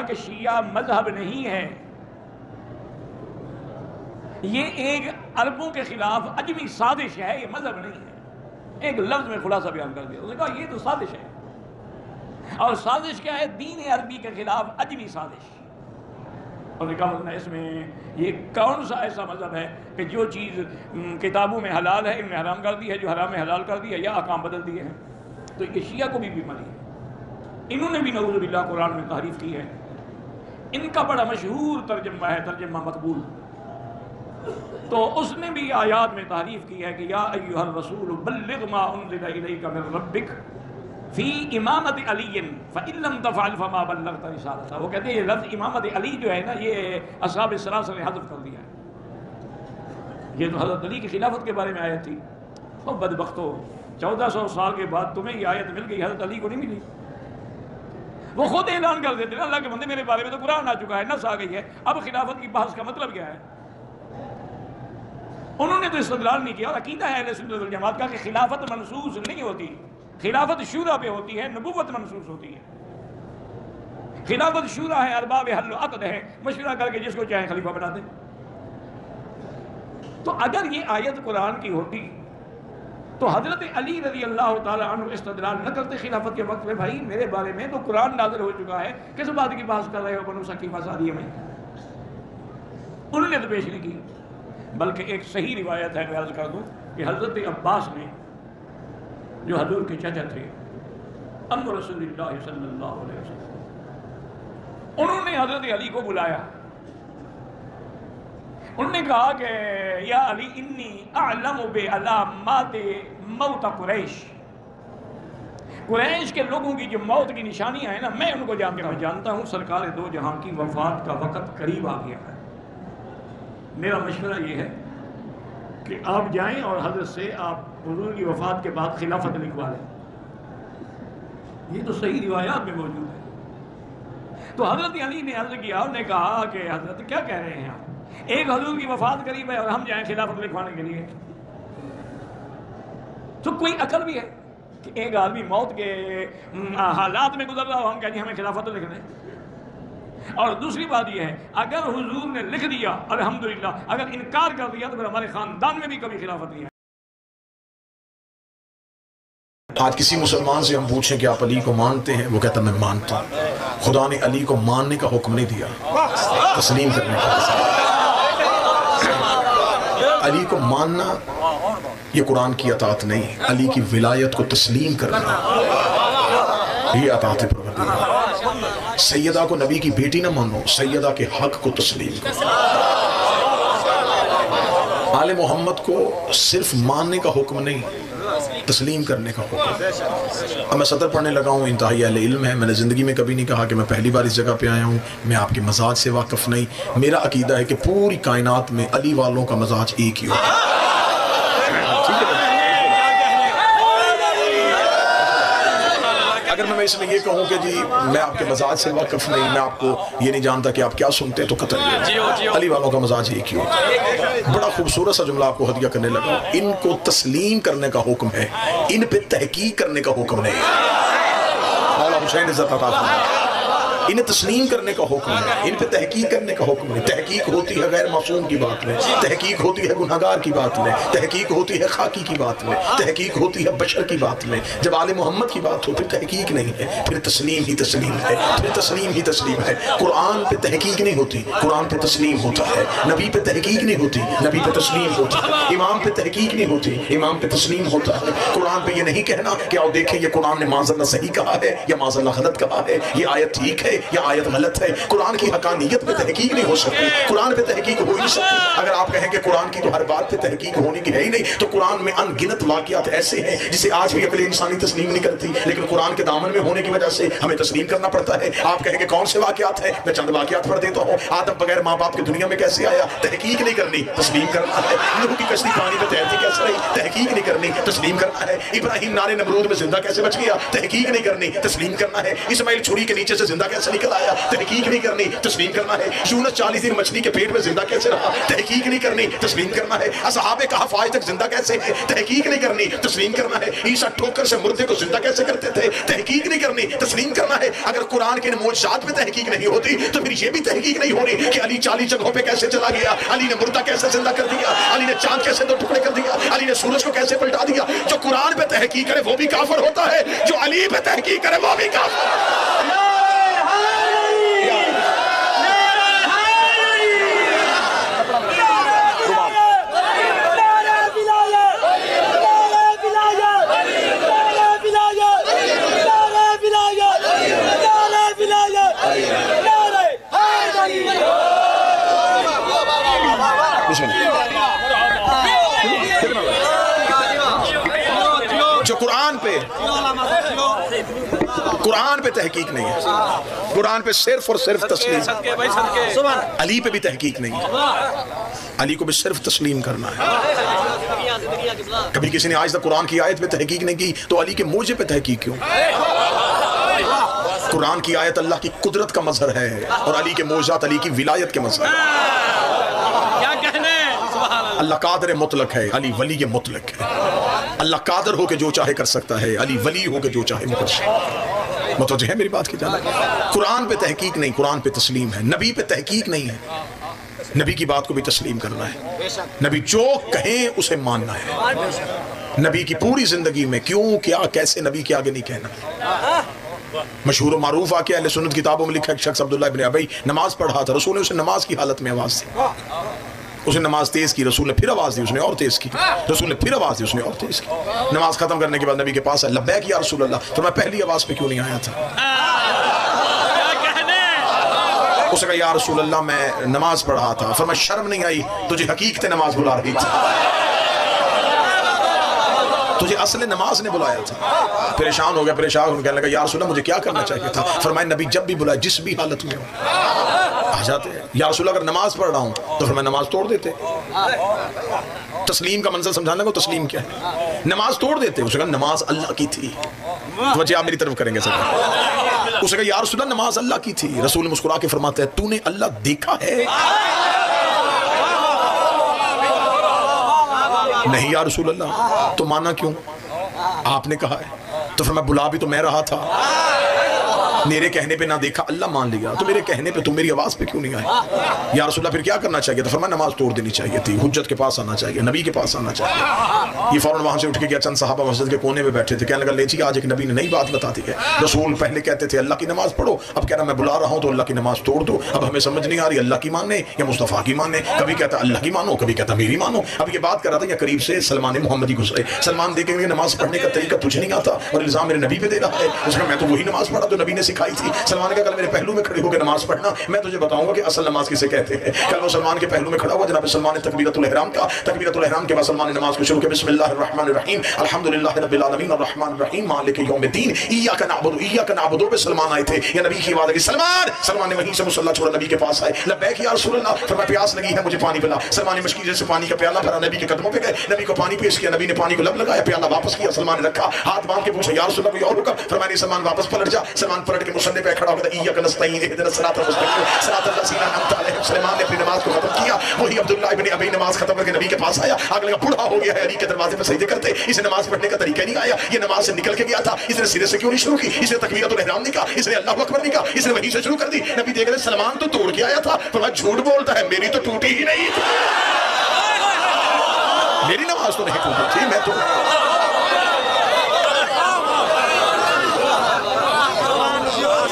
कि शिया मजहब नहीं है, ये एक अरबों के खिलाफ अजमी साजिश है, ये मजहब नहीं है। एक लफ्ज में खुलासा बयान कर दिया, उसने कहा ये तो साजिश है। और साजिश क्या है? दीन अरबी के खिलाफ अजमी साजिश। और कहा इसमें ये कौन सा ऐसा मजहब है कि जो चीज़ किताबों में हलाल है इनमें हराम कर दी है, जो हराम में हलाल कर दिया या अहकाम बदल दिए हैं। तो ये शिया को भी बीमारी है, इन्होंने भी नऊज़ बिल्लाह कुरान में तारीफ की है। इनका बड़ा मशहूर तर्जमा है, तर्जमा मकबूल। तो उसने भी आयात में तारीफ की है कि या अय्युहर रसूल बल्लिग मा उनज़िला इलैका मिन रब्बिक फ़ी इमामत अलीय्यिन फ़इन लम तफ़अल फ़मा बल्लग़्ता रिसालतह। वो कहते हैं ये लफ्ज़ इमामत अली जो है ना, ये असहाब सलासह ने हज़फ कर दिया है। ये तो हज़रत अली की खिलाफत के बारे में आयत थी। तो बदबख्तो 1400 साल के बाद तुम्हें ये आयत मिल गई, हज़रत अली को नहीं मिली। वो खुद ऐलान कर देते ना, अल्लाह के बंदे मेरे बारे में तो कुरान आ चुका है, नस आ गई है, अब खिलाफत की बहस का मतलब क्या है? उन्होंने तो इस्तदलाल नहीं किया। और अकीदा है अहले सुन्नत वल जमात का कि खिलाफत मनसूस नहीं होती, खिलाफत शूरा पे होती है, नबूवत मनसूस होती है। खिलाफत शूरा है, अरबाब हल अक़द है, मशवरा करके जिसको चाहे खलीफा बना दे। तो अगर ये आयत कुरान की होती तो हजरत अली रज़ी अल्लाह ताला अन्हु इस्तदलाल न करते खिलाफत के वक्त में, भाई मेरे बारे में तो कुरान नाज़िल हो चुका है, किस बात की बात कर रहे हो बनु सकीफ़ा सादिया में? उन्होंने तो पेश नहीं की। बल्कि एक सही रिवायत है, मैं अर्ज़ कर दूँ कि हज़रत अब्बास ने जो हजूर के चाचा थे अम्म रसूलुल्लाह सल्लल्लाहु अलैहि वसल्लम, उन्होंने हजरत अली को बुलाया। उन्होंने कहा कि या अली इन्नी अअलमु बि अलामाति मौत कुरैश, कुरैश के लोगों की जो मौत की निशानियां हैं ना, मैं उनको जानता हूँ। सरकार दो जहां की वफात का वक़्त करीब आ गया है। मेरा मशवरा ये है कि आप जाएं और हज़रत से आप हुज़ूर की वफ़ात के बाद खिलाफत लिखवा लें। ये तो सही रिवायात में मौजूद है। तो हज़रत अली ने अर्ज़ किया, उन्होंने कहा कि हज़रत क्या कह रहे हैं आप, एक हुज़ूर की वफ़ात करीब है और हम जाएं खिलाफत लिखवाने के लिए? तो कोई अकल भी है कि एक आदमी मौत के हालात में गुजर रहा हो, हम कहेंगे हमें खिलाफत लिखने? और दूसरी बात यह है, अगर हुजूर ने लिख दिया अल्हम्दुलिल्लाह, अगर इनकार कर दिया तो फिर हमारे खानदान में भी कभी खिलाफत नहीं है। आज किसी मुसलमान से हम पूछें कि आप अली को मानते हैं, वो कहता मैं मानता हूँ। खुदा ने अली को मानने का हुक्म नहीं दिया, तस्लीम करने का। अली को मानना ये कुरान की अतात नहीं, अली की विलायत को तस्लीम करना ये अतात परवरदिगार। सैयदा को नबी की बेटी ना मानो, सैयदा के हक को तस्लीम करो। आले मोहम्मद को सिर्फ मानने का हुक्म नहीं, तस्लीम करने का हुक्म। अब मैं सदर पढ़ने लगा हूँ, इंतहाई अहले इल्म है, मैंने ज़िंदगी में कभी नहीं कहा कि मैं पहली बार इस जगह पे आया हूँ, मैं आपके मजाज से वाकिफ़ नहीं। मेरा अकीदा है कि पूरी कायनात में अली वालों का मजाज एक ही होता है। अगर मैं इसमें ये कहूँ कि जी मैं आपके मजाज से वाकिफ़ नहीं, मैं आपको ये नहीं जानता कि आप क्या सुनते हैं, तो कतई अली वालों का मजाज एक ही होता है। बड़ा खूबसूरत सा जुमला आपको हदिया करने लगा, इनको तस्लीम करने का हुक्म है, इन पे तहकीक करने का हुक्म नहीं है। मौला हुसैन इज़्ज़त अता फरमाए, इन्हें तस्लीम करने का हुक्म है, इन पे तहकीक करने का हुक्म नहीं। तहकीक होती है गैर मासूम की बात में, तहकीक होती है गुनहगार की बात में, तहकीक होती है खाकी की बात में, तहकीक होती है बशर की बात में। जब आले मोहम्मद की बात हो फिर तहकीक नहीं है, फिर तस्लीम ही तस्लीम है, फिर तस्लीम ही तस्लीम है। कुरान पे तहकीक नहीं होती, कुरान पे तस्लीम होता है। नबी पे तहकीक नहीं होती, नबी पे तस्लीम होता है। इमाम पे तहकीक नहीं होती, इमाम पे तस्लीम होता है। कुरान पे ये नहीं कहना कि आओ देखें ये कुरान ने माज़अल्लाह सही कहा है या माज़अल्लाह गलत कहा है, ये आयत ठीक है या आयत गलत है। कुरान की हकानियत पे तहकीक नहीं हो सकती, कुरान पे तहकीक हो नहीं सकती। अगर आप कहें कि कुरान की तो हर बात पे तहकीक होने की है ही नहीं, तो कुरान में अनगिनत वाक़ियात ऐसे हैं जिसे आज भी अकल इंसानी तस्लीम नहीं करती, लेकिन कुरान के दामन में होने की वजह से हमें तस्लीम करना पड़ता है। आप कहेंगे कौन से वाक़ियात हैं, मैं चंद वाक़ियात पढ़ देता हूँ। आदम बगैर माँ बाप की दुनिया में कैसे आया, तहकीक नहीं करनी, तस्लीम करना है। नूह की कश्ती पानी में तैरती कैसे रही, तहकीक नहीं करनी, तस्लीम करना है। इब्राहिम नारे नमरूद में जिंदा कैसे बच गया, तहकीक नहीं करनी, तस्लीम करना है। इस्माइल छुरी के नीचे से जिंदा कैसे कैसे निकल आया, तहकीक नहीं करनी, तस्लीम करना है। यूनुस 40 दिन मछली के पेट में जिंदा कैसे रहा, तहकीक नहीं करनी, तस्लीम करना है। असहाबे कहफ आज तक जिंदा कैसे है, तहकीक नहीं करनी, तस्लीम करना है। ईसा ठोकर से मुर्दे को जिंदा कैसे करते थे, तहकीक नहीं करनी, तस्लीम करना है। अगर कुरान के मौजज़ात में तहकीक नहीं होती तो फिर ये भी तहकीक नहीं होनी कि अली 40 जगहों पे कैसे चला गया, अली ने मुर्दा कैसे जिंदा कर दिया, अली ने चांद कैसे 2 टुकड़े कर दिया, अली ने सूरज को कैसे पलटा दिया। जो कुरान पे तहकीक करे वो भी काफिर होता है, जो अली पे तहकीक करे वो भी काफिर। जो कुरान पे तहकीक नहीं है, कुरान पे सिर्फ और सिर्फ तस्लीम, अली पे भी तहकीक नहीं है, अली को भी सिर्फ तस्लीम करना है। कभी किसी ने आज तक कुरान की आयत पे तहकीक नहीं की तो अली के मौजे पे तहकीक क्यों? कुरान की आयत अल्लाह की कुदरत का मजहर है और अली के मौजात अली की विलायत के मजहर है। क्या कहने, अल्लाह कादर मुतलक है, अली वली के मुतलक है। अल्लाह कादर होके जो चाहे कर सकता है, अली वली होके जो चाहे कर सकता है। मुतवज्जे है मेरी बात की जाना। कुरान पे तहकीक नहीं, कुरान पे तस्लीम है। नबी पे तहकीक नहीं है, नबी की बात को भी तस्लीम करना है। नबी जो कहें उसे मानना है। नबी की पूरी जिंदगी में क्यों, क्या, कैसे, नबी के आगे नहीं कहना। मशहूर मारूफ आके अहले सुन्नत किताबों में लिखा है, शख्स अब्दुल्लाह इब्न अबई नमाज पढ़ रहा था, रसूल ने उसे नमाज की हालत में आवाज दी, उसने नमाज तेज की, रसूल ने फिर आवाज दी, उसने और तेज की, रसूल ने फिर आवाज दी, उसने और तेज की। नमाज खत्म करने के बाद नबी के पास लब्बैक या रसूल अल्लाह, तो मैं पहली आवाज पे क्यों नहीं आया था? उसने कहा या रसूल अल्लाह मैं नमाज पढ़ रहा था। फिर मैं शर्म नहीं आई, तुझे हकीकत नमाज बुला रही थी, तुझे असल नमाज ने बुलाया था। परेशान हो गया, परेशान होकर कहने लगा या रसूल अल्लाह मुझे क्या करना चाहिए था? फरमाया नबी जब भी बुलाए, जिस भी हालत में हो आ जाते हैं। या रसूल अगर नमाज पढ़ रहा हूँ तो फिर मैं नमाज तोड़ देते। तस्लीम का मंजर समझाने को, तस्लीम क्या है, नमाज तोड़ देते। उसने कहा नमाज अल्लाह की थी, वजह आप मेरी तरफ करेंगे सर। उसने कहा या रसूल अल्लाह नमाज अल्लाह की थी। रसूल मुस्कुरा के फरमाते हैं तूने अल्लाह देखा है? नहीं या रसूल अल्लाह। तो माना क्यों? आपने कहा है। तो फिर मैं बुला भी तो मैं रहा था, मेरे कहने पे ना देखा, अल्लाह मान लिया, तो मेरे कहने पे तुम मेरी आवाज पे क्यों नहीं आए? या रसूलल्लाह फिर क्या करना चाहिए? तो फरमाया नमाज तोड़ देनी चाहिए थी, हुज्जत के पास आना चाहिए, नबी के पास आना चाहिए। ये फौरन वहां से उठ के गया, चंद साहबा मस्जिद के कोने में बैठे थे, कहने लगा ले जी आज एक नबी ने नई बात बता दी है। रसूल पहले कहते थे अल्लाह की नमाज पढ़ो, अब कह रहा मैं बुला रहा हूँ तो अल्लाह की नमाज तोड़ दो। अब हमें समझ नहीं आ रही अल्लाह की माने या मुस्तफ़ा की माने। कभी कहता अल्लाह की मानो, कभी कहता मेरी मानो। अब ये बात कर रहा था या करीब से सलमान मोहम्मदी गुजरे, सलमान देखेंगे नमाज पढ़ने का तरीका तुझे नहीं आता और इल्जाम मेरे नबी पे दे रहा है। उसका मैं तो वही नमाज पढ़ा जो नबी ने सिखाई थी। सलमान का कल मेरे पहलू में खड़े होकर नमाज पढ़ना, मैं तुझे बताऊंगा कि असल नमाज किसे कहते हैं। कल वो सलमान के पहलू में खड़ा हुआ, जनाब सलमान ने तकबीरतुल इहराम का, तकबीरतुल इहराम के बाद सलमान ने नमाज को शुरू किया, बिस्मिल्लाहिर रहमानिर रहीम अल्हम्दुलिल्लाहि रब्बिल आलमीन अर्रहमानिर रहीम मालिकि यौमिद्दीन इय्याका नअबुदु पे सलमान आए थे। या नबी की आवाज आई सलमान ने वहीं से मुसल्ला छोड़ा नबी के पास आए, लब्बैक या रसूल अल्लाह, फरमाया प्यास लगी है मुझे पानी पिला। सलमान ने मशकीज़े से पानी का प्याला भरा, नबी के कदमों पे गए, नबी को पानी पेश किया, नबी ने पानी को लब लगाया, प्याला वापस किया, सलमान ने रखा, हाथ बांध के पूछा या रसूल अल्लाह कोई और हुक्म? फरमाया सलमान वापस पलट जा। सलमान पलट के मुसल्ले पे खड़ा होकर इय्याका नस्तईन इहदिनस सिरातल मुस्तकीम सिरातल लज़ीना अनअमता अलैहिम। सलमान ने अपनी नमाज को खत्म किया, वही अब्दुल्लाह इब्न अबी नमाज खत्म करके नबी के पास आया, आगे लगा बूढ़ा हो गया है, अली के दरवाजे पे सजदे करते, इसे नमाज पढ़ने का तरीका नहीं आया, ये नमाज से निकल के गया था, इसने सिरे से क्यों नहीं शुरू की? इसने तकबीरतुल इहराम नहीं कहा, इसने अल्लाहु अकबर नहीं कहा, इसने वहीं से शुरू कर दी। नबी देख रहे सलमान तो तोड़ के आया था, पर मैं झूठ बोलता है, मेरी तो टूटी ही नहीं थी, मेरी नमाज तो नहीं टूटी थी, मैं तो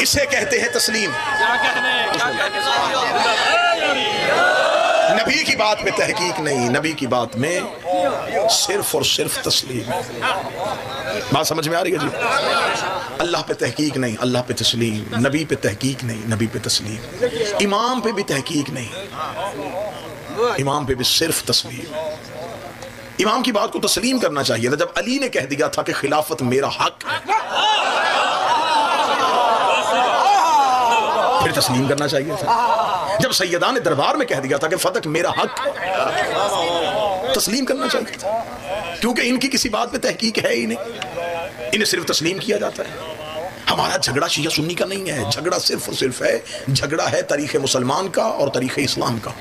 इसे कहते हैं तस्लीम। नबी की बात में तहकीक नहीं, नबी की बात में सिर्फ और सिर्फ तस्लीम। बात समझ में आ रही है जी? अल्लाह पे तहकीक नहीं, अल्लाह पे तस्लीम। नबी पे तहकीक नहीं, नबी पे तस्लीम। इमाम पे भी तहकीक नहीं, इमाम पे भी सिर्फ तस्लीम। इमाम की बात को तस्लीम करना चाहिए था। जब अली ने कह दिया था कि खिलाफत मेरा हक है, फिर तस्लीम करना चाहिए था। जब सैयदा ने दरबार में कह दिया था कि फतक मेरा हक है, तस्लीम करना चाहिए था, क्योंकि इनकी किसी बात पे तहकीक है ही नहीं, इन्हें सिर्फ तस्लीम किया जाता है। हमारा झगड़ा शिया सुन्नी का नहीं है, झगड़ा सिर्फ और सिर्फ है, झगड़ा है तरीक़े मुसलमान का और तरीक़े इस्लाम का।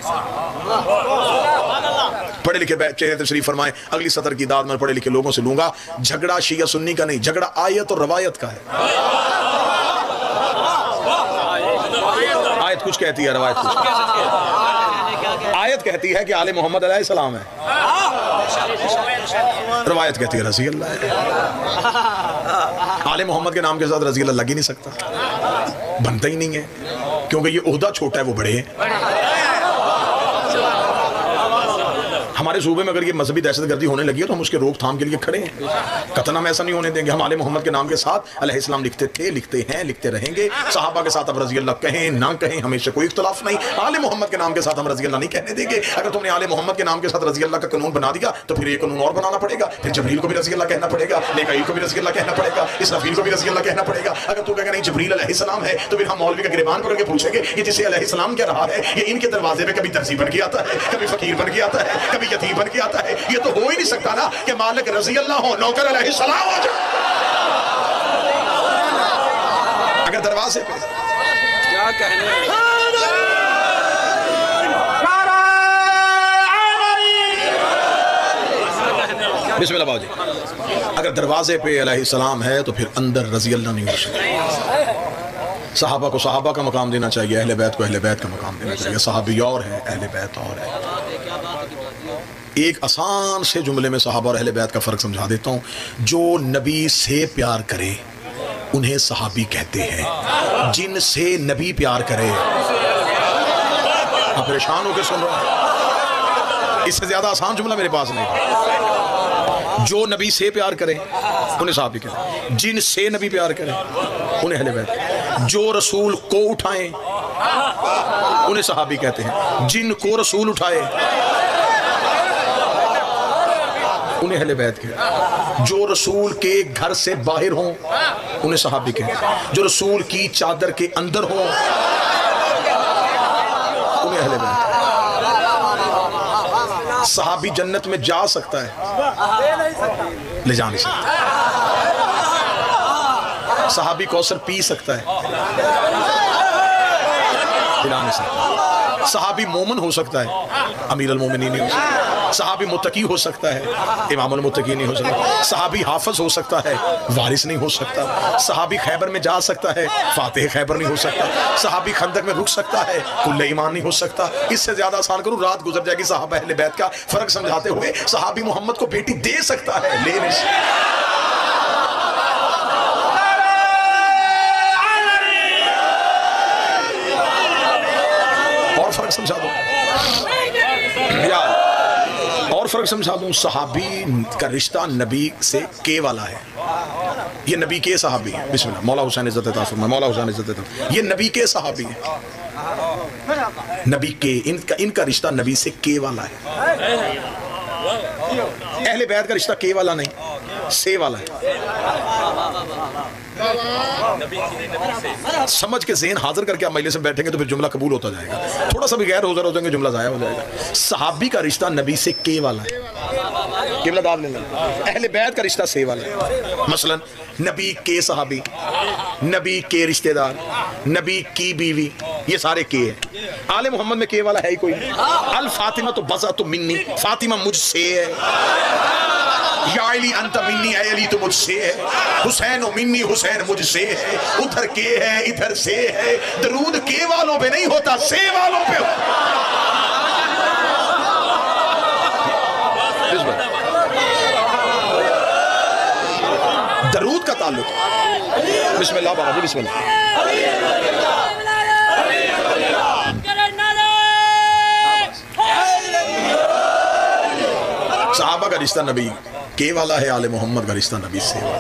पढ़े लिखे चेहरे तशरीफ फरमाएं, अगली सतर की दाद में पढ़े लिखे लोगों से लूंगा। झगड़ा शिया सुन्नी का नहीं, झगड़ा आयत और रवायत का है। आयत कुछ कहती है, रवायत कुछ। आयत कहती है कि आले मोहम्मद अलैहिस्सलाम है, रवायत कहती है रज़ी अल्लाह है। आले मोहम्मद के नाम के साथ रज़ी अल्लाह लग ही नहीं सकता, बनता ही नहीं है, क्योंकि ये ओहदा छोटा है, वो बड़े हैं। हमारे सूबे में अगर ये मजहबी दहशतगर्दी होने लगी है तो हम उसके रोकथाम के लिए खड़े हैं। कतन हम ऐसा नहीं होने देंगे। हम आले मोहम्मद के नाम के साथ अलैहिस्सलाम लिखते थे, लिखते हैं, लिखते रहेंगे। सहाबा के साथ अब रज़ी अल्लाह कहें ना कहें, हमेशा कोई इख्तलाफ नहीं। आले मोहम्मद के नाम के साथ हम रज़ी अल्लाह नहीं कहने देंगे। अगर तुमने आले मोहम्मद के नाम के साथ रज़ी अल्लाह का कानून बना दिया तो फिर ये कानून और बनाना पड़ेगा। फिर जबरील को भी रज़ी अल्लाह कहना पड़ेगा, मीकाईल को भी रज़ी अल्लाह कहना पड़ेगा, इसराफील को भी रज़ी अल्लाह कहना पड़ेगा। अगर तू कहेगा नहीं जबरील अलैहिस्सलाम है तो फिर हम मौलवी का गिरबान पकड़ के पूछेंगे ये जिसे अलैहिस्सलाम कह रहा है, ये इनके दरवाजे पे कभी दर्जी बन के आता है, कभी फकीर बन के आता है, कभी यतीम बन के आता है। ये तो हो ही नहीं सकता ना कि मालिक रज़ी अल्लाह हो, नौकर अलैहिस्सलाम हो जाए। अगर दरवाजे पे क्या कहने, बिस्मिल्लाह बाबू जी, अगर दरवाजे पे अलैहिस्सलाम है तो फिर अंदर रज़ी अल्लाह नहीं हो सकता। सहाबा को सहाबा का मकाम देना चाहिए, अहले बैत को अहले बैत का मकाम देना चाहिए। सहाबी और है, अहले बैत और है। एक आसान से जुमले में सहाबा और अहले बैत का फ़र्क समझा देता हूँ। जो नबी से प्यार करे उन्हें सहाबी कहते हैं, जिनसे नबी प्यार करे। आप परेशान होकर सुन रहे हैं, इससे ज़्यादा आसान जुमला मेरे पास नहीं। जो नबी से प्यार करे उन्हें सहाबी कहते हैं, जिनसे नबी प्यार करे उन्हें अहले बैत। जो रसूल को उठाए उन्हें सहाबी कहते हैं, जिनको रसूल उठाए उन्हें अहले बैत कहते। जो रसूल के घर से बाहर हों उन्हें सहाबी कहते। जो रसूल की चादर के अंदर हों उन्हें अहले बैत। सहाबी जन्नत में जा सकता है, ले जा नहीं सकता। सहाबी कौसर पी सकता है, पिला नहीं सकता। सहाबी मोमिन हो सकता है, अमीर अल मोमिनीन नहीं हो सकता। सहाबी मुत्तकी हो सकता है, इमामुल मुत्तकीन नहीं हो सकता। सहाबी हाफिज हो सकता है, वारिस नहीं हो सकता। सहाबी खैबर में जा सकता है, फातिह खैबर नहीं हो सकता। सहाबी खंदक में रुक सकता है, कुल्ले ईमान नहीं हो सकता। इससे ज्यादा आसान करूं, रात गुजर जाएगी सहाबा अहले बैत का फर्क समझाते हुए। सहाबी मोहम्मद को बेटी दे सकता है, ले नहीं सकता। और फर्क समझा दो यार, और फर्क समझा दूं। सहाबी का रिश्ता नबी से के वाला है। ये नबी के सहाबी है। बिस्मिल्लाह, मौला हुसैन इज्जत अता फरमाए, मौला हुसैन इज्जत अता। ये नबी के सहाबी है, नबी के, इनका रिश्ता नबी से के वाला है। अहले बैत का रिश्ता के वाला नहीं, से वाला है। समझ के ज़हन हाजिर करके आप मजलिस में बैठेंगे तो फिर जुमला कबूल होता जाएगा। थोड़ा सा भी गैर हाजिर हो जाएंगे, जुमला ज़ाया हो जाएगा। सहाबी का रिश्ता नबी से के वाला है, अहले बैत का रिश्ता से वाला है। मसलन नबी के सहाबी, नबी के रिश्तेदार, नबी की बीवी, ये सारे के हैं। आले मोहम्मद में के वाला है ही कोई। अल फातिमा तो बज़ा तो मिन्नी, फातिमा मुझसे है। या अली अंत मिन्नी, अली तो मुझसे है। हुसैन मिन्नी, हुसैन मुझसे है। उधर के है, इधर से है। दरूद के वालों पे नहीं होता, से वालों पे होता। दरूद का ताल्लुक। बिस्मिल्लाह बाबा जी, बिस्मिल्लाह। सहाबा का रिश्ता नबी के वाला है, आले मोहम्मद का रिश्ता नबी से वाला।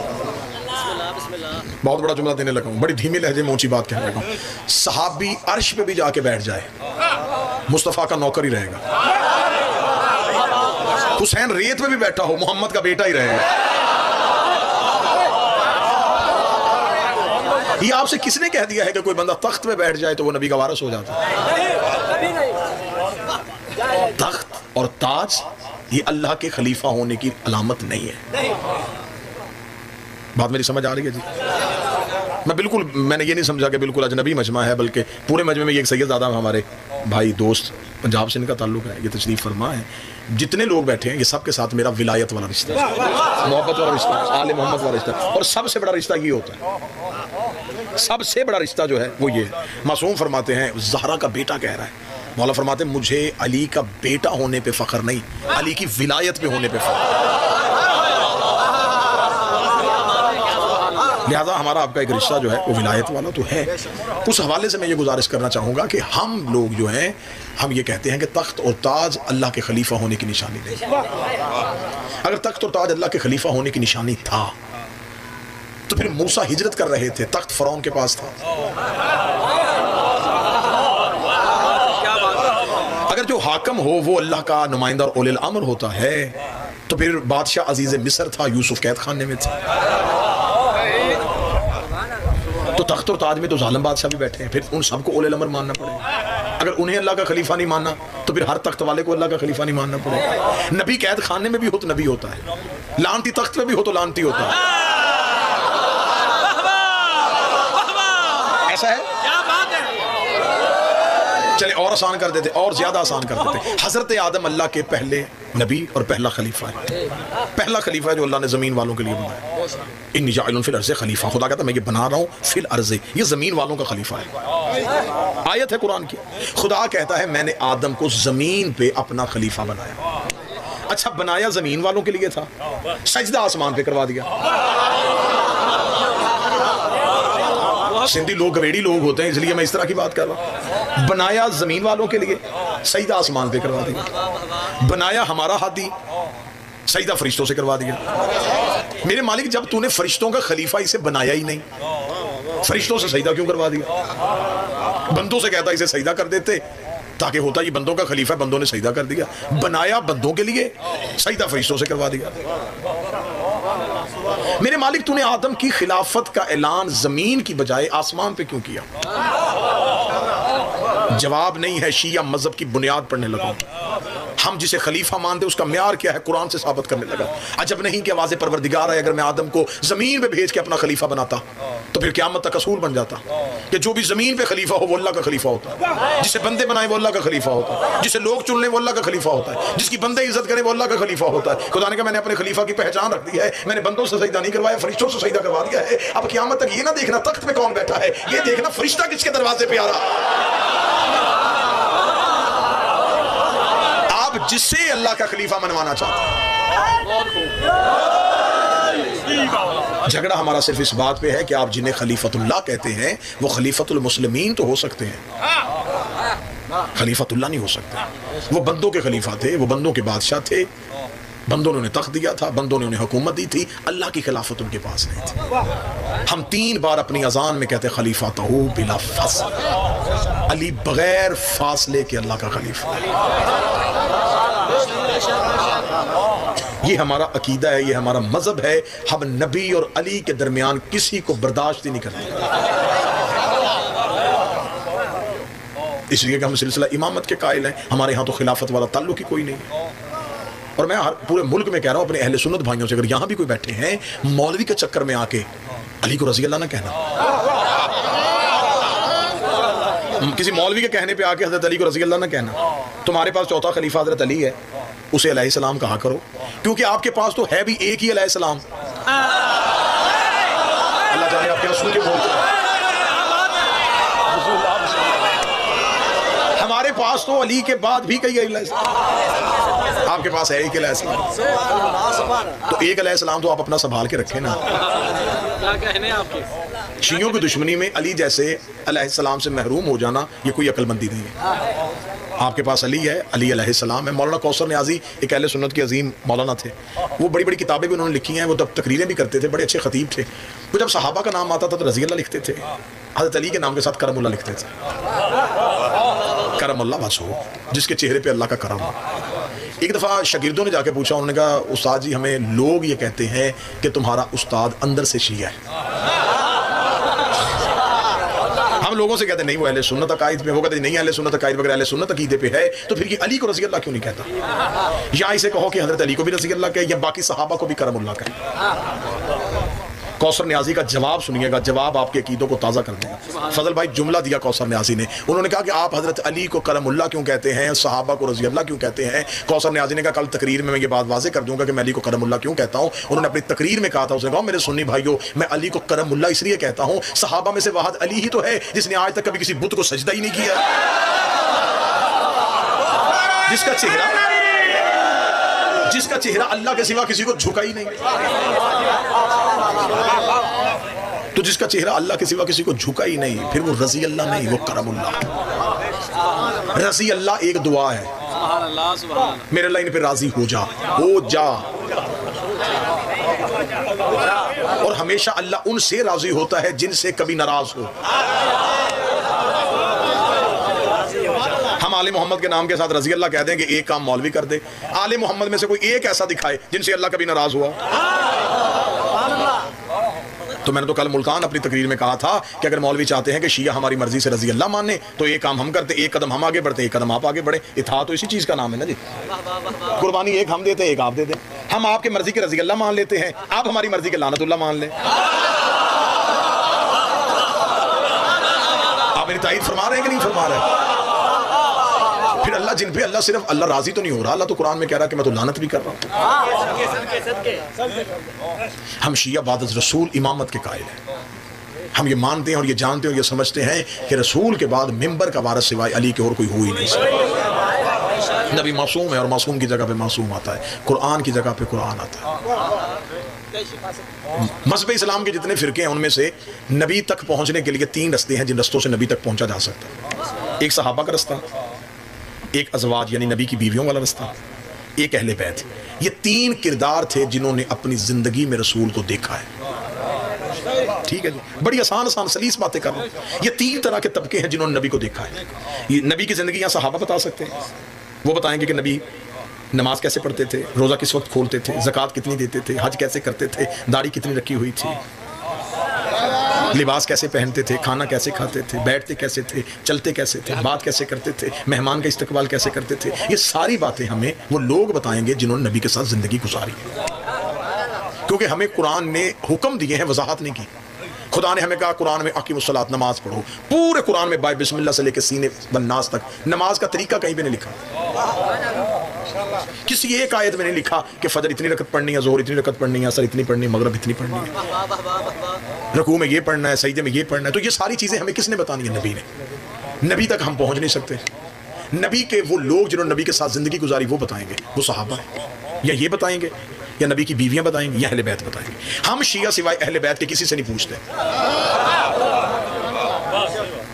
बहुत बड़ा जुमला देने लगा हूं, बड़ी धीमे लहजे में ऊंची बात कहने लगा हूं। सहाबी अर्श पे भी जाके बैठ जाए, मुस्तफा का नौकर ही रहेगा। हुसैन रेत पे भी बैठा हो, मोहम्मद का बेटा ही रहेगा। ये आपसे किसने कह दिया है कि कोई बंदा तख्त पे बैठ जाए तो वो नबी का वारिस हो जाता है? तख्त और ताज ये अल्लाह के खलीफा होने की अलामत नहीं है। बात मेरी समझ आ रही है जी? मैं बिल्कुल, मैंने ये नहीं समझा कि बिल्कुल अजनबी मजमा है, बल्कि पूरे मजमे में ये एक सैयदज़ादा हमारे भाई दोस्त पंजाब से इनका ताल्लुक है, ये तशरीफ़ फरमा है। जितने लोग बैठे हैं ये सब के साथ मेरा विलायत वाला रिश्ता है, मोहब्बत वाला रिश्ता, आले मोहम्मद वाला रिश्ता। और सबसे बड़ा रिश्ता ये होता है, सबसे बड़ा रिश्ता जो है वो ये है। मासूम फरमाते हैं, ज़हरा का बेटा कह रहा है, मौला फरमाते हैं मुझे अली का बेटा होने पे फ़ख्र नहीं, अली की विलायत पे होने पे फ़ख्र। लिहाजा हमारा आपका एक रिश्ता जो है वो विलायत वाला तो है। उस हवाले से मैं ये गुजारिश करना चाहूँगा कि हम लोग जो हैं, हम ये कहते हैं कि तख्त और ताज अल्लाह के खलीफा होने की निशानी नहीं। अगर तख्त और ताज अल्लाह के खलीफा होने की निशानी था तो फिर मूसा हिजरत कर रहे थे, तख्त फ़िरौन के पास था। अगर जो हाकम हो वो अल्लाह का नुमाइंदा और उलिल अम्र होता है तो फिर बादशाह अजीज़ मिस्र था, यूसुफ कैद खाने में था। तो तख्त और ताज में तो जालिम बादशाह भी बैठे हैं, फिर उन सबको उलिल अम्र मानना पड़ेगा। अगर उन्हें अल्लाह का खलीफा नहीं मानना तो फिर हर तख्त वाले को अल्लाह का खलीफा नहीं मानना पड़ेगा। नबी कैद खाने में भी हो तो नबी होता है, लानती तख्त में भी हो तो लानती होता है। ऐसा है, चले और आसान कर देते, और ज्यादा आसान कर देते। हजरत आदम अल्लाह के पहले नबी और पहला खलीफा है, पहला खलीफा है जो अल्लाह ने जमीन वालों के लिए बनाया। इन्नी जाइलुन फिल अर्ज़ खलीफा, खुदा कहता है मैं ये बना रहा हूँ फिल अर्ज़, ये जमीन वालों का खलीफा है। आयत है कुरान की, खुदा कहता है मैंने आदम को जमीन पे अपना खलीफा बनाया। अच्छा, बनाया जमीन वालों के लिए था, सजदा आसमान पे करवा दिया। सिंधी लोग गवेड़ी लोग होते हैं इसलिए मैं इस तरह की बात कर रहा हूँ। बनाया जमीन वालों के लिए, सजदा आसमान पे करवा दिया। बनाया हमारा हादी, सजदा फरिश्तों से करवा दिया। मेरे मालिक, जब तूने फरिश्तों का खलीफा इसे बनाया ही नहीं, फरिश्तों से सजदा क्यों करवा दिया? बंदों से कहता इसे सजदा कर देते ताकि होता ये बंदों का खलीफा, बंदों ने सजदा कर दिया। बनाया बंदों के लिए, सजदा फरिश्तों से करवा दिया। मेरे मालिक, तूने आदम की खिलाफत का ऐलान जमीन की बजाय आसमान पे क्यों किया? जवाब नहीं है, शिया मजहब की बुनियाद पढ़ने लगा। हम जिसे खलीफा मानते उसका म्यार क्या है, कुरान से साबित करने लगा। अजब नहीं कि आवाज़ परवरदिगार है, अगर मैं आदम को जमीन पे भेज के अपना खलीफा बनाता तो फिर क़यामत तक असूल बन जाता कि जो भी जमीन पे खलीफा हो वो अल्लाह का खलीफा होता है, जिसे बंदे बनाए वो अल्लाह का खलीफा होता है, जिसे लोग चुन ले वो अल्लाह का खलीफा होता है, जिसकी बंदे इज्जत करें वो अल्लाह का खलीफा होता है। खुदा ने कहा मैंने अपने खलीफा की पहचान रख दी है, मैंने बंदों से सजदा नहीं करवाया, फरिश्तों से सजदा करवा दिया है। अब क़यामत तक ये ना देखना तख्त पे कौन बैठा है, ये देखना फरिश्ता किसके दरवाजे पे आ रहा। जिससे अल्लाह का खलीफा मनवाना चाहता है। झगड़ा हमारा सिर्फ इस बात पे है कि आप जिन्हें खलीफतुल्लाह कहते हैं वो खलीफतुल मुस्लिमीन तो हो सकते हैं, खलीफतुल्लाह नहीं हो सकते। वो बंदों के खलीफा थे, वो बंदों के बादशाह थे, बंदों ने उन्हें तख्त दिया था, बंदों ने उन्हें हुकूमत दी थी, अल्लाह की खिलाफत उनके पास नहीं थी। हम 3 बार अपनी अजान में कहते खलीफा तहू बिला फासला, अली बगैर फासले के अल्लाह का खलीफा। ये हमारा अकीदा है, ये हमारा मजहब है। हम नबी और अली के दरमियान किसी को बर्दाश्त ही नहीं करते, इसलिए कि हम सिलसिला इमामत के कायल हैं। हमारे यहाँ तो खिलाफत वाला ताल्लुक ही कोई नहीं है। और मैं पूरे मुल्क में कह रहा हूँ अपने अहले सुन्नत भाइयों से, अगर यहाँ भी कोई बैठे हैं मौलवी के चक्कर में आके अली को रज़ी अल्लाह ना कहना, किसी मौलवी के कहने पे आके हज़रत अली को रज़ी अल्लाह ना कहना। तुम्हारे पास चौथा खलीफा हज़रत अली है, उसे अलैहिस्सलाम कहा करो, क्योंकि आपके पास तो है भी एक ही अलैहिस्सलाम। अल्लाह जाने आप क्या सुन के बोलते हैं। हमारे पास तो अली के बाद भी कई अलैहिस्सलाम, आपके पास है एक अलैहिस्सलाम। तो एक अलैहिस्सलाम तो आप अपना संभाल के रखें ना। क्या कहने आपके शियों की दुश्मनी में अली जैसे अलैहिस्सलाम से महरूम हो जाना ये कोई अक्लमंदी नहीं है। आपके पास अली है, अली अलैहिस्सलाम है। मौलाना कौसर नियाज़ी एक अहले सुन्नत के अजीम मौलाना थे, वो बड़ी बड़ी किताबें भी उन्होंने लिखी हैं, वो तब तकरीरें भी करते थे, बड़े अच्छे खतीब थे। वो जब सहाबा का नाम आता था तो रज़ी अल्लाह लिखते थे, हज़रत अली के नाम के साथ करमुल्लाह लिखते थे। करमुल्लाह बस हो जिसके चेहरे पे अल्लाह का करम हो। एक दफ़ा शागिर्दों ने जाके पूछा, उन्होंने कहा उस्ताद जी हमें लोग ये कहते हैं कि तुम्हारा उस्ताद अंदर से शिया है। हम लोगों से कहते नहीं वो अहले सुन्नत अकायद में, वो कहते नहीं अहले सुन्नत अकायद वगैरह अहले सुन्नत अकीदे पे है, तो फिर ये अली को रज़ी अल्लाह क्यों नहीं कहता? या इसे कहो कि हज़रत अली को भी रज़ी अल्लाह कहे या बाकी सहाबा को भी करमुल्लाह कहे। कौसर न्याजी का जवाब सुनिएगा, जवाब आपके अकीदों को ताज़ा कर देगा। फजल भाई जुमला दिया कौसर न्याजी ने, उन्होंने कहा कि आप हज़रत अली को करमुल्लाह क्यों कहते हैं, सहाबा को रज़ी अल्लाह क्यों कहते हैं। कौसर न्याजी ने कहा कल तकरीर में मैं ये बात वाज़े कर दूंगा कि मैं अली को करमुल्लाह क्यों कहता हूँ। उन्होंने अपनी तकरीर में कहा था, उसने कहा मेरे सुन्नी भाइयों, मैं अली को करमुल्लाह इसलिए कहता हूँ, सहाबा में से वाहिद अली ही तो है जिसने आज तक कभी किसी बुत को सजदा ही नहीं किया, जिसका चेहरा अल्लाह के सिवा किसी को झुका ही नहीं। तो जिसका चेहरा अल्लाह के सिवा किसी को झुका ही नहीं, फिर वो रज़ी अल्लाह नहीं, वो करमुल्लाह। रज़ी अल्लाह एक दुआ है, मेरे लाइन पे राजी हो जा, और हमेशा अल्लाह उनसे राजी होता है जिनसे कभी नाराज हो। हम आले मोहम्मद के नाम के साथ रज़ी अल्लाह कह दें कि एक काम मौलवी कर दे, आले मोहम्मद में से कोई एक ऐसा दिखाए जिनसे अल्लाह कभी नाराज हुआ। तो मैंने तो कल मुल्तान अपनी तकरीर में कहा था कि अगर मौलवी चाहते हैं कि शिया हमारी मर्जी से रज़ी अल्लाह माने तो एक काम हम करते, एक कदम हम आगे बढ़ते, एक कदम आप आगे बढ़े। इत्तेहाद तो इसी चीज़ का नाम है ना जी। कुर्बानी एक हम देते हैं, एक आप दे दें। हम आपके मर्जी के रज़ी अल्लाह मान लेते हैं, आप हमारी मर्जी के लानतुल्लाह मान लें। आप मेरी तारीफ फरमा रहे हैं कि नहीं फरमा रहे? फिर अल्लाह जिन पे अल्लाह सिर्फ अल्लाह राजी तो नहीं हो रहा, अल्लाह तो कुरान में कह रहा है कि मैं तो लानत भी कर रहा हूँ। हम शिया बाद रसूल इमामत के कायल हैं। हम ये मानते हैं और ये जानते हैं और ये समझते हैं कि रसूल के बाद मिंबर का वारिस सिवाय अली के और कोई हो ही नहीं सकता। नबी मासूम है और मासूम की जगह पे मासूम आता है, कुरान की जगह पे कुरान आता है। मज़हब इस्लाम के जितने फ़िरके हैं उनमें से नबी तक पहुँचने के लिए 3 रस्ते हैं जिन रस्तों से नबी तक पहुँचा जा सकता है। एक सहाबा का रास्ता, एक अज़वाज यानी नबी की बीवियों वाला रास्ता, एक अहले बैत। ये 3 किरदार थे जिन्होंने अपनी ज़िंदगी में रसूल को देखा है। ठीक है जी, बड़ी आसान आसान सलीस बातें कर रहा हूँ। ये 3 तरह के तबके हैं जिन्होंने नबी को देखा है। ये नबी की ज़िंदगी यहाँ सहाबा बता सकते हैं, वो बताएंगे कि नबी नमाज कैसे पढ़ते थे, रोज़ा किस वक्त खोलते थे, ज़कात कितनी देते थे, हज कैसे करते थे, दाढ़ी कितनी रखी हुई थी, लिबास कैसे पहनते थे, खाना कैसे खाते थे, बैठते कैसे थे, चलते कैसे थे, बात कैसे करते थे, मेहमान का इस्तकबाल कैसे करते थे। ये सारी बातें हमें वो लोग बताएंगे जिन्होंने नबी के साथ ज़िंदगी गुजारी है। क्योंकि हमें कुरान ने हुक्म दिए हैं, वजाहत नहीं की। खुदा ने हमें कहा कुरान में अकीमुस्सलात, नमाज पढ़ो। पूरे कुरान में बाय बिस्मिल्लाह से लेकर सीने बन्नास तक नमाज का तरीका कहीं भी नहीं लिखा। किसी एक आयत में नहीं लिखा कि फजर इतनी रकत पढ़नी है, जोहर इतनी रकत पढ़नी है, असर इतनी पढ़नी है, मगरिब इतनी पढ़नी है, रुकू में ये पढ़ना है, सजदे में ये पढ़ना है। तो ये सारी चीज़ें हमें किसने बतानी है? नबी ने। नबी तक हम पहुँच नहीं सकते। नबी के वो लोग जिन्होंने नबी के साथ ज़िंदगी गुजारी वो बताएंगे, वो सहाबा है, या ये बताएंगे, या नबी की बीवियां बताएंगी, या अहले बैत बताएंगे। हम शिया सिवाय अहले बैत के किसी से नहीं पूछते।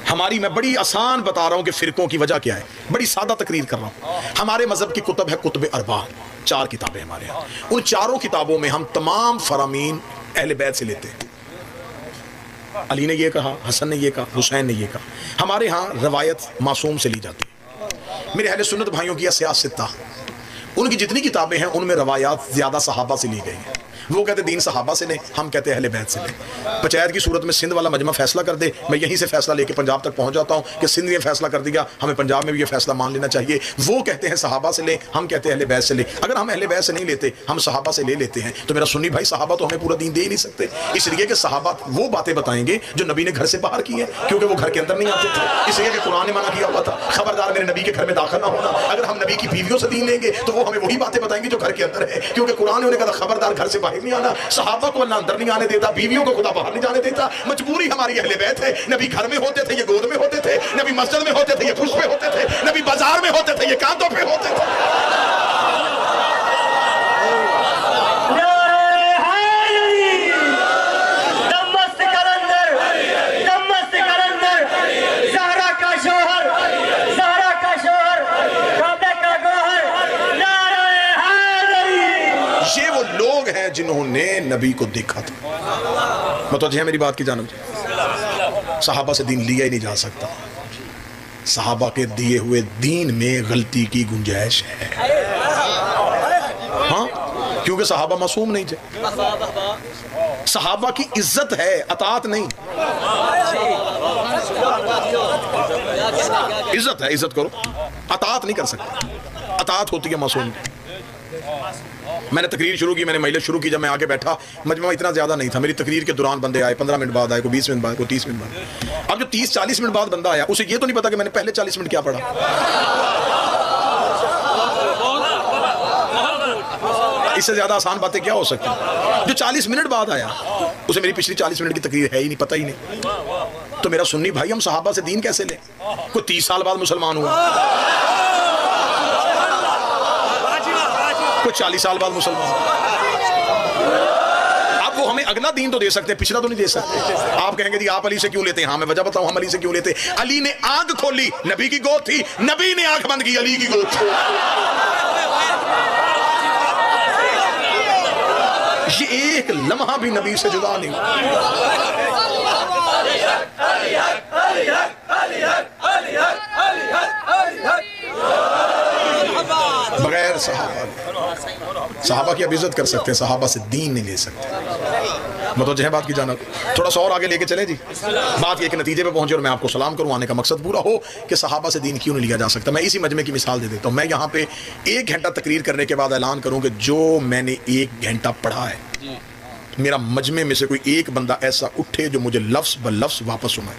हमारी, मैं बड़ी आसान बता रहा हूं कि फिरकों की वजह क्या है, बड़ी सादा तकरीर कर रहा हूं। हमारे मजहब की कुतब है कुतुब अरबा, 4 किताबें हमारे यहाँ। उन 4 किताबों में हम तमाम फरामीन अहले बैत से लेते हैं। अली ने ये कहा, हसन ने ये कहा, हुसैन ने ये कहा। हमारे यहाँ रवायत मासूम से ली जाती है। मेरे अहले सुन्नत भाइयों की सियासत, उनकी जितनी किताबें हैं उनमें रवायात ज़्यादा सहाबा से ली गई हैं। वो कहते दीन सहाबा से लें, हम कहते अहले बैत से लें। पंचायत की सूरत में सिंध वाला मजमा फैसला कर दे, मैं यहीं से फैसला लेके पंजाब तक पहुंच जाता हूं कि सिंध ने फैसला कर दिया, हमें पंजाब में भी ये फैसला मान लेना चाहिए। वो कहते हैं सहाबा से लें, हम कहते हैं अहले बैत से लें। अगर हम अहले बैत से नहीं लेते, हम सहाबा से ले लेते हैं, तो मेरा सुन्नी भाई सहाबा तो हमें पूरा दीन दे ही नहीं सकते। इसलिए कि सहाबा वो बातें बताएंगे जो नबी ने घर से बाहर की है, क्योंकि वो घर के अंदर नहीं आते थे। इसलिए कि कुरान ने मना किया हुआ था, खबरदार मेरे नबी के घर में दाखिल ना होना। अगर हम नबी की बीवियों से दीन लेंगे तो वो हमें वही बातें बताएंगे जो घर के अंदर है, क्योंकि कुरान ने उन्हें कहा खबरदार घर से बाहर नहीं आना। सहाबा को अल्लाह अंदर नहीं आने देता, बीवियों को खुदा बाहर नहीं जाने देता। मजबूरी हमारी अहले बैत है। नबी घर में होते थे, ये गोद में होते थे। नबी मस्जिद में होते थे, ये फुश पे होते थे। नबी बाजार में होते थे, ये कांधों पे होते थे। ये वो लोग हैं जिन्होंने नबी को देखा था। मतलब मेरी बात की जानब, सहाबा से दीन लिया ही नहीं जा सकता। सहाबा के दिए हुए दीन में गलती की गुंजाइश है। हाँ, क्योंकि सहाबा मासूम नहीं थे। सहाबा की इज्जत है, अतात नहीं। इज्जत है, इज्जत करो, अतात नहीं कर सकते। अतात होती है मासूम की। मैंने तकरीर शुरू की, मैंने मजलिस शुरू की। जब मैं आगे बैठा, मजमा इतना ज़्यादा नहीं था। मेरी तकरीर के दौरान बंदे आए, 15 मिनट बाद आए, कोई 20 मिनट बाद, कोई 30 मिनट बाद। अब जो 30-40 मिनट बाद बंदा आया, उसे ये तो नहीं पता कि मैंने पहले 40 मिनट क्या पढ़ा। इससे ज़्यादा आसान बातें क्या हो सकती हैं। जो 40 मिनट बाद आया, उसे मेरी पिछली 40 मिनट की तकरीर है ही नहीं, पता ही नहीं। तो मेरा सुन्नी भाई, हम सहाबा से दीन कैसे लें? कोई 30 साल बाद मुसलमान हुआ, कोई 40 साल बाद मुसलमान। अब वो हमें अगला दीन तो दे सकते हैं, पिछला तो नहीं दे सकते। आप कहेंगे जी आप अली से क्यों लेते हैं? हाँ, मैं वजह बताऊं हम अली से क्यों लेते। अली ने आंख खोली, नबी की गोद थी, नबी ने आंख बंद की, अली की गोद थी। ये एक लम्हा भी नबी से जुदा नहीं। बगैर सहाबा की अब इज्जत कर सकते हैं, सहाबा से दीन नहीं ले सकते। मतलब है बात की जाना, थोड़ा सा और आगे लेके चले जी। बात के एक नतीजे पे पहुंचे और मैं आपको सलाम करूं, आने का मकसद पूरा हो कि सहाबा से दीन क्यों नहीं लिया जा सकता। मैं इसी मजमे की मिसाल दे देता हूं। मैं यहाँ पे 1 घंटा तकरीर करने के बाद ऐलान करूं कि जो मैंने 1 घंटा पढ़ा है, मेरा मजमे में से कोई एक बंदा ऐसा उठे जो मुझे लफ्ज ब लफ्ज वापस सुनाए।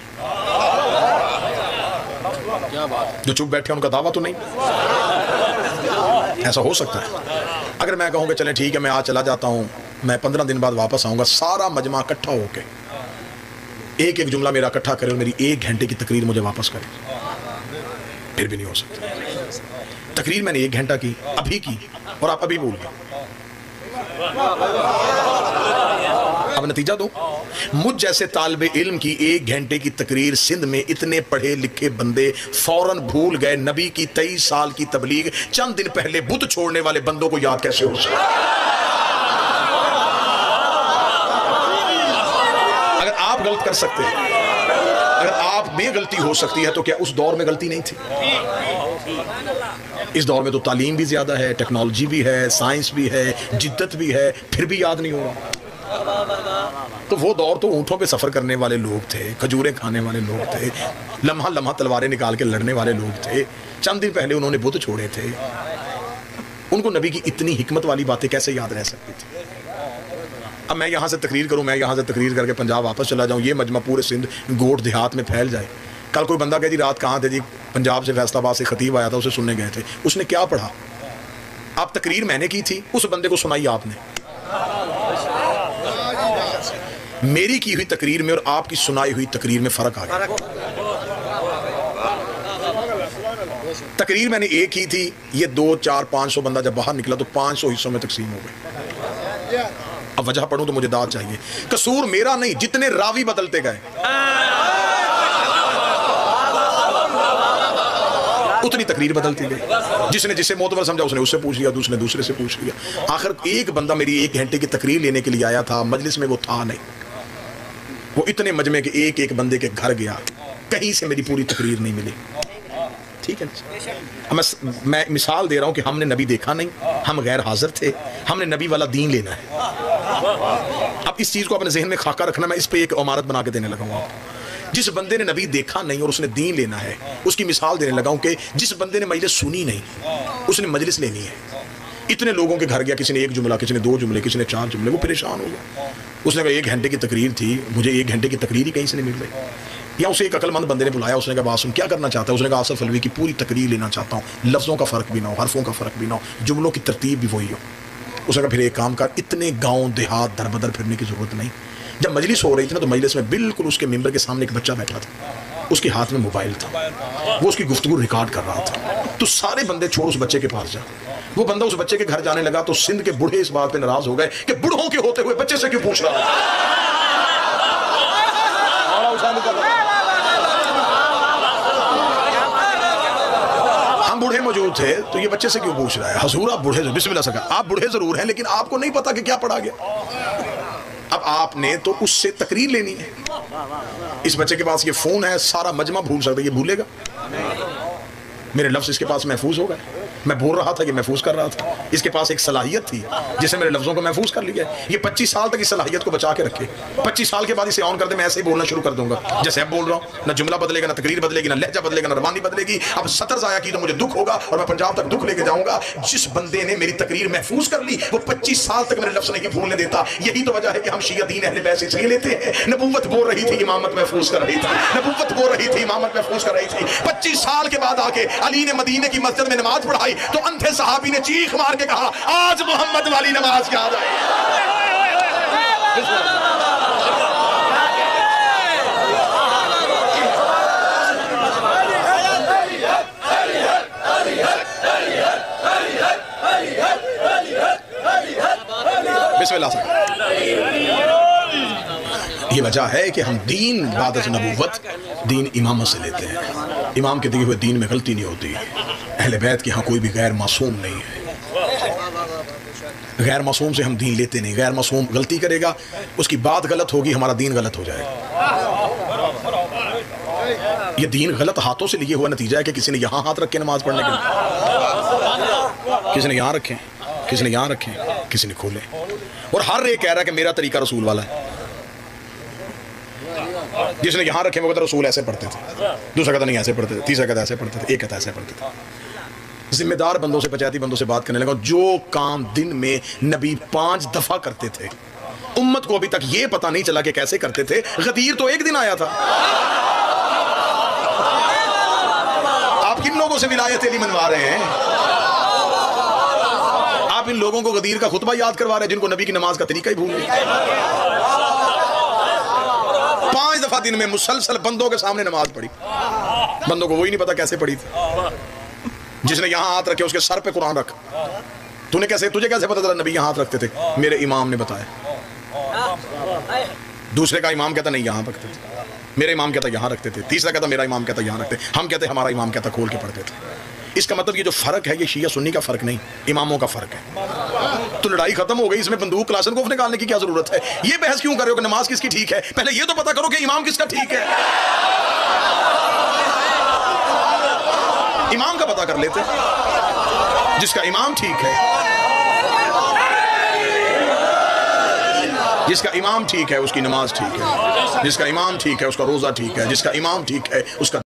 जो चुप बैठे उनका दावा तो नहीं, ऐसा हो सकता है। अगर मैं कहूँगा चलें ठीक है मैं आज चला जाता हूँ, मैं 15 दिन बाद वापस आऊँगा, सारा मजमा इकट्ठा होके एक एक जुमला मेरा इकट्ठा करे और मेरी 1 घंटे की तकरीर मुझे वापस करे, फिर भी नहीं हो सकता। तकरीर मैंने 1 घंटा की, अभी की, और आप अभी भूल गए। अब नतीजा दो, मुझ जैसे तालिबे इल्म की 1 घंटे की तकरीर सिंध में इतने पढ़े लिखे बंदे फौरन भूल गए। नबी की 23 साल की तबलीग चंद दिन पहले बुत छोड़ने वाले बंदों को याद कैसे हो सकता? अगर आप गलत कर सकते हैं, अगर आप में गलती हो सकती है, तो क्या उस दौर में गलती नहीं थी? इस दौर में तो तालीम भी ज्यादा है, टेक्नोलॉजी भी है, साइंस भी है, जिद्दत भी है, फिर भी याद नहीं हो रहा। तो वो दौर तो ऊँटों पे सफर करने वाले लोग थे, खजूरें खाने वाले लोग थे, लम्हा लम्हा तलवारें निकाल के लड़ने वाले लोग थे। चंद दिन पहले उन्होंने बुत छोड़े थे। उनको नबी की इतनी हिकमत वाली बातें कैसे याद रह सकती थी? अब मैं यहाँ से तकरीर करूँ, मैं यहाँ से तकरीर करके पंजाब वापस चला जाऊँ, ये मजमा पूरे सिंध गोट देहात में फैल जाए। कल कोई बंदा कहे जी रात कहाँ थे जी, पंजाब से फैसलाबाद से खतीब आया था, उसे सुनने गए थे। उसने क्या पढ़ा? आप तकरीर मैंने की थी, उस बंदे को सुनाई आपने। मेरी की हुई तकरीर में और आपकी सुनाई हुई तकरीर में फर्क आ गया। तकरीर मैंने एक ही थी, ये 2, 4, 500 बंदा जब बाहर निकला तो 500 हिस्सों में तकसीम हो गए। अब वजह पढ़ूं तो मुझे दाद चाहिए। कसूर मेरा नहीं, जितने रावी बदलते गए उतनी तकरीर बदलती गई। जिसने जिसे मोतबर समझा उसने उससे पूछ लिया, दूसरे दूसरे से पूछ लिया। आखिर एक बंदा मेरी 1 घंटे की तकरीर लेने के लिए आया था, मजलिस में वो था नहीं। वो इतने मजमे के एक एक बंदे के घर गया, कहीं से मेरी पूरी तकरीर नहीं मिली। ठीक है, मैं मिसाल दे रहा हूं कि हमने नबी देखा नहीं, हम गैर हाजिर थे, हमने नबी वाला दीन लेना है। अब इस चीज़ को अपने जहन में खाका रखना। मैं इस पे एक इमारत बना के देने लगा हूँ आपको। जिस बंदे ने नबी देखा नहीं और उसने दीन लेना है, उसकी मिसाल देने लगा हूं कि जिस बंदे ने मजलिस सुनी नहीं, उसने मजलिस लेनी है। इतने लोगों के घर गया, किसी ने 1 जुमला, किसी ने 2 जुमले, किसी ने 4 जुमले, वो परेशान हो गया। उसने कहा 1 घंटे की तकरीर थी, मुझे 1 घंटे की तकरीर ही कहीं से नहीं मिल रही। या उसे एक अकलमंद बंदे ने बुलाया, उसने कहा बात सुन, क्या करना चाहता है? उसने कहा आसिफ अलवी की पूरी तकरीर लेना चाहता हूँ, लफ्ज़ों का फ़र्क भी ना हो, हरफों का फ़र्क भी ना हो, जुमलों की तरतीब भी वही हो। उसने कहा फिर एक काम कर, इतने गाँव देहात दर बदर फिरने की ज़रूरत नहीं। जब मजलिस हो रही थी ना, तो मजलिस में बिल्कुल उसके मेंबर के सामने एक बच्चा बैठा था, उसके हाथ में मोबाइल था, वो उसकी गुफ्तगू रिकॉर्ड कर रहा था। तो सारे बंदे छोड़ उस बच्चे के पास जा। वो बंदा उस बच्चे के घर जाने लगा तो सिंध के बूढ़े इस बात पे नाराज हो गए कि बूढ़ों के होते हुए बच्चे से क्यों पूछ रहा है। हम बूढ़े मौजूद थे तो ये बच्चे से क्यों पूछ रहा है? हुजूर आप बूढ़े, बिस्मिल्लाह सका, आप बूढ़े जरूर हैं लेकिन आपको नहीं पता कि क्या पढ़ा गया। अब आपने तो उससे तकरीर लेनी है। इस बच्चे के पास ये फोन है, सारा मजमा भूल सकता है, ये भूलेगा? मेरे लफ्ज़ इसके पास महफूज हो गए। मैं बोल रहा था, ये महफूज कर रहा था। इसके पास एक सलाहियत थी जिसे मेरे लफ्जों को महफूज कर लिया। ये 25 साल तक इस सलाहियत को बचा के रखे। 25 साल के बाद इसे ऑन कर दे, मैं ऐसे ही बोलना शुरू कर दूंगा जैसे अब बोल रहा हूँ। ना जुमला बदलेगा, ना तकरीर बदलेगी, ना लहजा बदलेगा, ना रवानी बदलेगी। अब सतर जाया की तो मुझे दुख होगा और मैं पंजाब तक दुख लेके जाऊंगा। जिस बंदे ने मेरी तकरीर महफूज कर ली वो 25 साल तक मेरे लफ्ज नहीं भूलने देता। यही तो वजह है कि हम शिया दीन अहले बैत से इसलिए लेते हैं। नबूवत बोल रही थी, इमामत महफूज कर रही थी। नबूवत बोल रही थी, इमामत महफूज कर रही थी। 25 साल के बाद आके अली ने मदीने की मस्जिद में नमाज पढ़ाई तो अंधे सहाबी ने चीख मार के कहा, आज मोहम्मद वाली नमाज याद आई। बिस्मिल्लाह से। ये वजह है कि हम दीन बादत नबूवत, दीन इमामत से लेते हैं। इमाम के दिए हुए दीन में गलती नहीं होती। अहले बैत के यहाँ कोई भी गैर मासूम नहीं है। गैर मासूम से हम दीन लेते नहीं। गैर मासूम गलती करेगा, उसकी बात गलत होगी, हमारा दीन गलत हो जाएगा। ये दीन गलत हाथों से लिए हुआ नतीजा है कि किसी ने यहाँ हाथ रखे नमाज पढ़ने के लिए, किसी ने यहाँ रखे, किसी ने यहाँ रखे, किसी ने खोले, और हर एक कह रहा है कि मेरा तरीका रसूल वाला है। जिसने यहाँ रखे वो कहता रसूल ऐसे पढ़ते थे, दूसरा कहता नहीं ऐसे पढ़ते थे, तीसरा कहता ऐसे पढ़ते थे, एक कहता ऐसे पढ़ते थे। जिम्मेदार बंदों से, पंचायती बंदों से बात करने लगा। जो काम दिन में नबी 5 दफा करते थे, उम्मत को अभी तक ये पता नहीं चला कि कैसे करते थे। गदीर तो एक दिन आया था। आप किन लोगों से विलायत अली मनवा रहे हैं? आप इन लोगों को गदीर का खुतबा याद करवा रहे हैं जिनको नबी की नमाज का तरीका ही भूल गए। 5 दफा दिन में मुसलसल बंदों के सामने नमाज पढ़ी। बंदों को वही नहीं पता कैसे पढ़ी थी। जिसने यहाँ हाथ रखे उसके सर पे कुरान रख। तुझे कैसे पता चला नबी यहाँ हाथ रखते थे? मेरे इमाम ने बताया। दूसरे का इमाम कहता नहीं यहाँ रखते थे, मेरे इमाम कहता यहाँ रखते थे, तीसरा कहता मेरा इमाम कहता यहाँ रखते, हम कहते हमारा इमाम कहता खोल के पढ़ते थे। इसका मतलब ये जो फर्क है ये शिया सुन्नी का फर्क नहीं, इमामों का फर्क है। तो लड़ाई खत्म हो गई। इसमें बंदूक क्लासनकोफ निकालने की क्या जरूरत है? ये बहस क्यों कर रहे हो कि नमाज किसकी ठीक है? पहले ये तो पता करो कि इमाम किसका ठीक है। इमाम का पता कर लेते। जिसका इमाम ठीक है, जिसका इमाम ठीक है उसकी नमाज ठीक है, जिसका इमाम ठीक है उसका रोजा ठीक है, जिसका इमाम ठीक है उसका